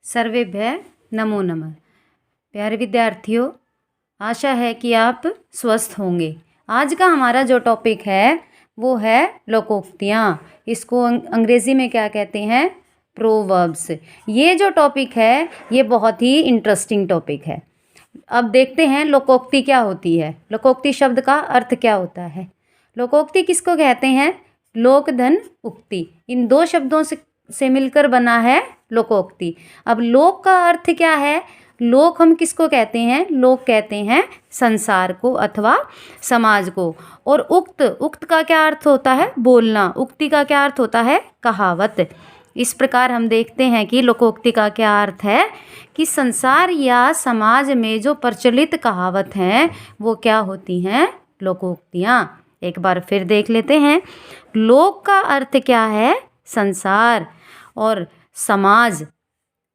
सर्वेभ्य नमो नमः। प्यारे विद्यार्थियों, आशा है कि आप स्वस्थ होंगे। आज का हमारा जो टॉपिक है वो है लोकोक्तियाँ। इसको अंग्रेज़ी में क्या कहते हैं? प्रोवर्ब्स। ये जो टॉपिक है ये बहुत ही इंटरेस्टिंग टॉपिक है। अब देखते हैं लोकोक्ति क्या होती है। लोकोक्ति शब्द का अर्थ क्या होता है? लोकोक्ति किसको कहते हैं? लोक धन उक्ति, इन दो शब्दों से मिलकर बना है लोकोक्ति। अब लोक का अर्थ क्या है? लोक हम किसको कहते हैं? लोक कहते हैं संसार को अथवा समाज को। और उक्त का क्या अर्थ होता है? बोलना। उक्ति का क्या अर्थ होता है? कहावत। इस प्रकार हम देखते हैं कि लोकोक्ति का क्या अर्थ है कि संसार या समाज में जो प्रचलित कहावत हैं वो क्या होती हैं? लोकोक्तियाँ। एक बार फिर देख लेते हैं। लोक का अर्थ क्या है? संसार। और समाज।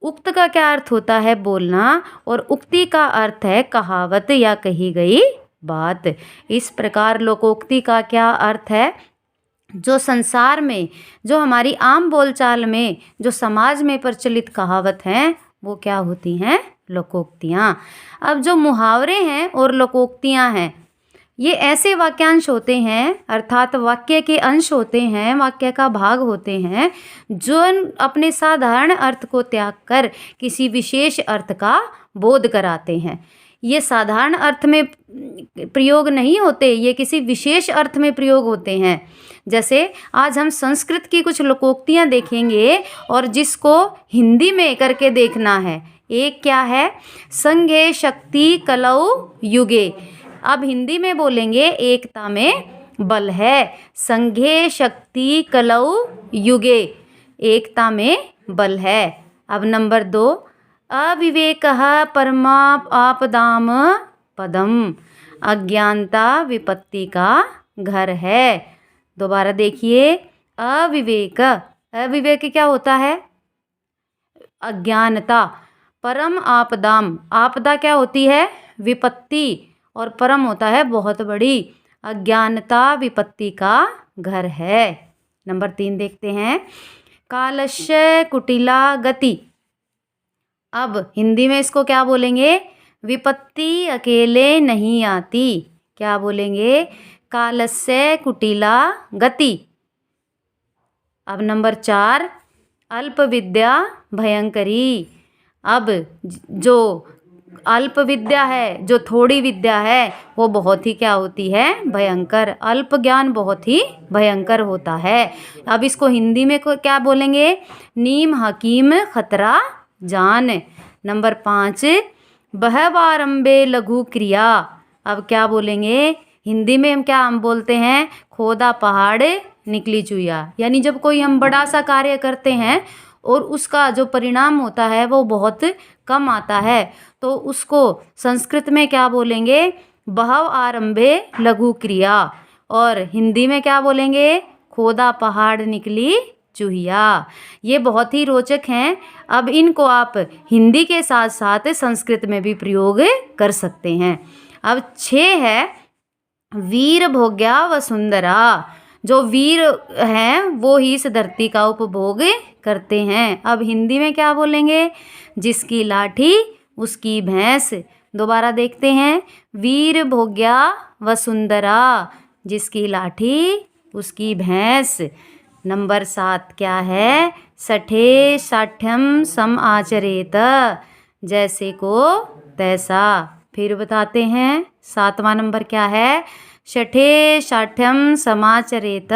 उक्त का क्या अर्थ होता है? बोलना। और उक्ति का अर्थ है कहावत या कही गई बात। इस प्रकार लोकोक्ति का क्या अर्थ है? जो संसार में, जो हमारी आम बोलचाल में, जो समाज में प्रचलित कहावत हैं वो क्या होती हैं? लोकोक्तियाँ। अब जो मुहावरे हैं और लोकोक्तियाँ हैं ये ऐसे वाक्यांश होते हैं, अर्थात वाक्य के अंश होते हैं, वाक्य का भाग होते हैं जो अपने साधारण अर्थ को त्याग कर किसी विशेष अर्थ का बोध कराते हैं। ये साधारण अर्थ में प्रयोग नहीं होते, ये किसी विशेष अर्थ में प्रयोग होते हैं। जैसे आज हम संस्कृत की कुछ लोकोक्तियाँ देखेंगे और जिसको हिंदी में करके देखना है। एक क्या है? संघे शक्ति कलौ युगे। अब हिंदी में बोलेंगे एकता में बल है। संघे शक्ति कलौ युगे, एकता में बल है। अब नंबर 2, अविवेकः परमापदाम पदम। अज्ञानता विपत्ति का घर है। दोबारा देखिए, अविवेक। अविवेक क्या होता है? अज्ञानता। परम आपदाम। आपदा क्या होती है? विपत्ति। और परम होता है बहुत बड़ी। अज्ञानता विपत्ति का घर है। नंबर 3 देखते हैं। कालस्य कुटिला गति। अब हिंदी में इसको क्या बोलेंगे? विपत्ति अकेले नहीं आती। क्या बोलेंगे? कालस्य कुटिला गति। अब नंबर 4, अल्प विद्या भयंकरी। अब जो अल्प विद्या है, जो थोड़ी विद्या है, वो बहुत ही क्या होती है? भयंकर। अल्प ज्ञान बहुत ही भयंकर होता है। अब इसको हिंदी में क्या बोलेंगे? नीम हकीम खतरा जान। नंबर 5, बहवारंबे लघु क्रिया। अब क्या बोलेंगे? हिंदी में हम बोलते हैं खोदा पहाड़ निकली चुया। यानी जब कोई हम बड़ा सा कार्य करते हैं और उसका जो परिणाम होता है वो बहुत कम आता है तो उसको संस्कृत में क्या बोलेंगे? बहव आरंभे लघु क्रिया। और हिंदी में क्या बोलेंगे? खोदा पहाड़ निकली चूहिया। ये बहुत ही रोचक हैं। अब इनको आप हिंदी के साथ साथ संस्कृत में भी प्रयोग कर सकते हैं। अब 6 है, वीर भोग्या वसुंधरा। जो वीर हैं वो ही इस धरती का उपभोग करते हैं। अब हिंदी में क्या बोलेंगे? जिसकी लाठी उसकी भैंस। दोबारा देखते हैं। वीर भोग्या वसुंधरा, जिसकी लाठी उसकी भैंस। नंबर 7 क्या है? सठे साठ्यम सम आचरेत। जैसे को तैसा। फिर बताते हैं 7वां नंबर क्या है? शठे साठ्यम समाचरेत,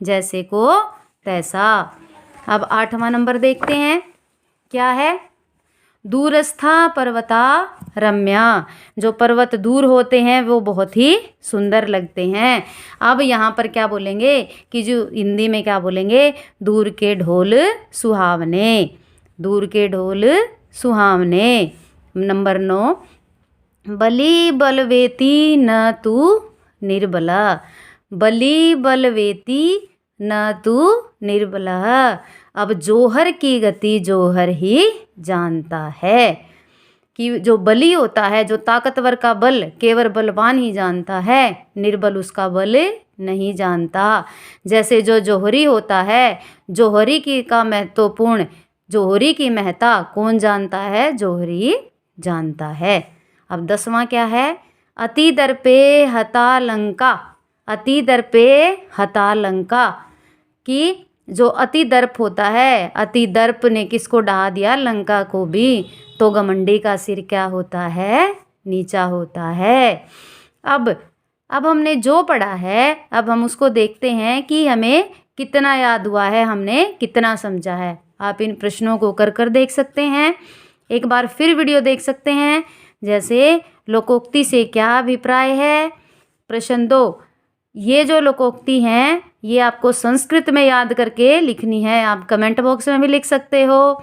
जैसे को तैसा। अब 8वां नंबर देखते हैं क्या है? दूरस्था पर्वता रम्या। जो पर्वत दूर होते हैं वो बहुत ही सुंदर लगते हैं। अब यहाँ पर क्या बोलेंगे कि जो हिंदी में क्या बोलेंगे? दूर के ढोल सुहावने। दूर के ढोल सुहावने। नंबर 9, बलि बलवेती न तू निर्बला। बलि बलवेती न तू निर्बला। अब जोहर की गति जोहर ही जानता है। कि जो बली होता है, जो ताकतवर का बल केवल बलवान ही जानता है, निर्बल उसका बल नहीं जानता। जैसे जो जोहरी होता है, जोहरी की का महत्वपूर्ण जोहरी की महत्ता कौन जानता है? जोहरी जानता है। अब 10वां क्या है? अति दर्पे हता लंका। अति दर्पे हता लंका कि जो अति दर्प होता है, अति दर्प ने किसको ढा दिया? लंका को भी। तो घमंडी का सिर क्या होता है? नीचा होता है। अब हमने जो पढ़ा है, अब हम उसको देखते हैं कि हमें कितना याद हुआ है, हमने कितना समझा है। आप इन प्रश्नों को कर देख सकते हैं। एक बार फिर वीडियो देख सकते हैं। जैसे लोकोक्ति से क्या अभिप्राय है? प्रश्न 2, ये जो लोकोक्ति हैं ये आपको संस्कृत में याद करके लिखनी है। आप कमेंट बॉक्स में भी लिख सकते हो।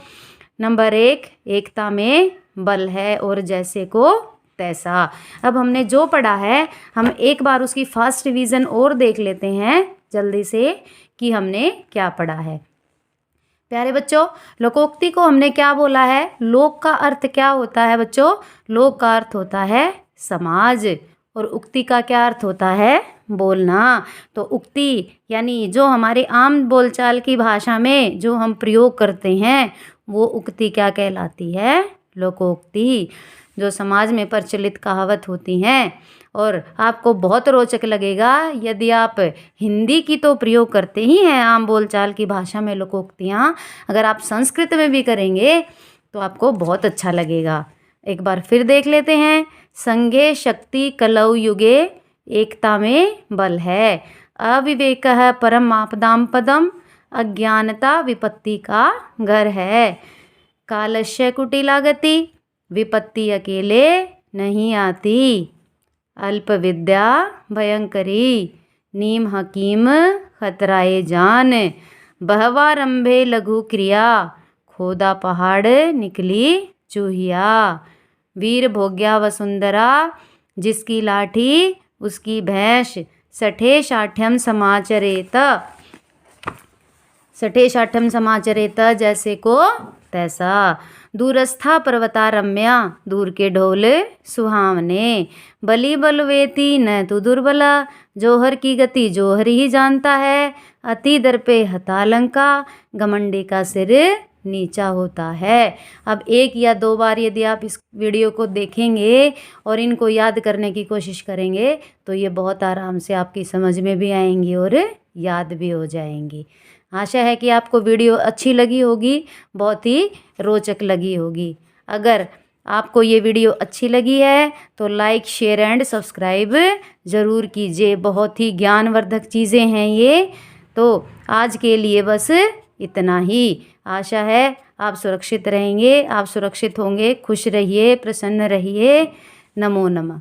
नंबर 1, एकता में बल है और जैसे को तैसा। अब हमने जो पढ़ा है हम एक बार उसकी फास्ट रिवीजन और देख लेते हैं जल्दी से कि हमने क्या पढ़ा है। प्यारे बच्चों, लोकोक्ति को हमने क्या बोला है? लोक का अर्थ क्या होता है बच्चों? लोक का अर्थ होता है समाज और उक्ति का क्या अर्थ होता है? बोलना। तो उक्ति यानी जो हमारे आम बोलचाल की भाषा में जो हम प्रयोग करते हैं वो उक्ति क्या कहलाती है? लोकोक्ति। जो समाज में प्रचलित कहावत होती हैं। और आपको बहुत रोचक लगेगा यदि आप हिंदी की तो प्रयोग करते ही हैं आम बोलचाल की भाषा में लोकोक्तियाँ, अगर आप संस्कृत में भी करेंगे तो आपको बहुत अच्छा लगेगा। एक बार फिर देख लेते हैं। संगे शक्ति कलौ युगे, एकता में बल है। अविवेकः परम आपदाम पदम, अज्ञानता विपत्ति का घर है। कालस्य कुटिला गति, विपत्ति अकेले नहीं आती। अल्प विद्या भयंकरी, नीम हकीम खतराए जान। बहवारंभे लघु क्रिया, खोदा पहाड़ निकली चूहिया। वीर भोग्या वसुंधरा, जिसकी लाठी उसकी भैंस। सठे साठ्यम समाचरेत, सठे साठ्यम समाचरेत जैसे को तैसा। दूरस्था पर्वता रम्या, दूर के ढोल सुहावने। बलि बलवेती न तु दुर्बला, जोहर की गति जोहर ही जानता है। अति दर्पे हता लंका, घमंडी का सिर नीचा होता है। अब 1 या 2 बार यदि आप इस वीडियो को देखेंगे और इनको याद करने की कोशिश करेंगे तो ये बहुत आराम से आपकी समझ में भी आएंगी और याद भी हो जाएंगी। आशा है कि आपको वीडियो अच्छी लगी होगी, बहुत ही रोचक लगी होगी। अगर आपको ये वीडियो अच्छी लगी है तो लाइक, शेयर एंड सब्सक्राइब ज़रूर कीजिए। बहुत ही ज्ञानवर्धक चीज़ें हैं ये। तो आज के लिए बस इतना ही। आशा है आप सुरक्षित रहेंगे, आप सुरक्षित होंगे। खुश रहिए, प्रसन्न रहिए। नमो नमः।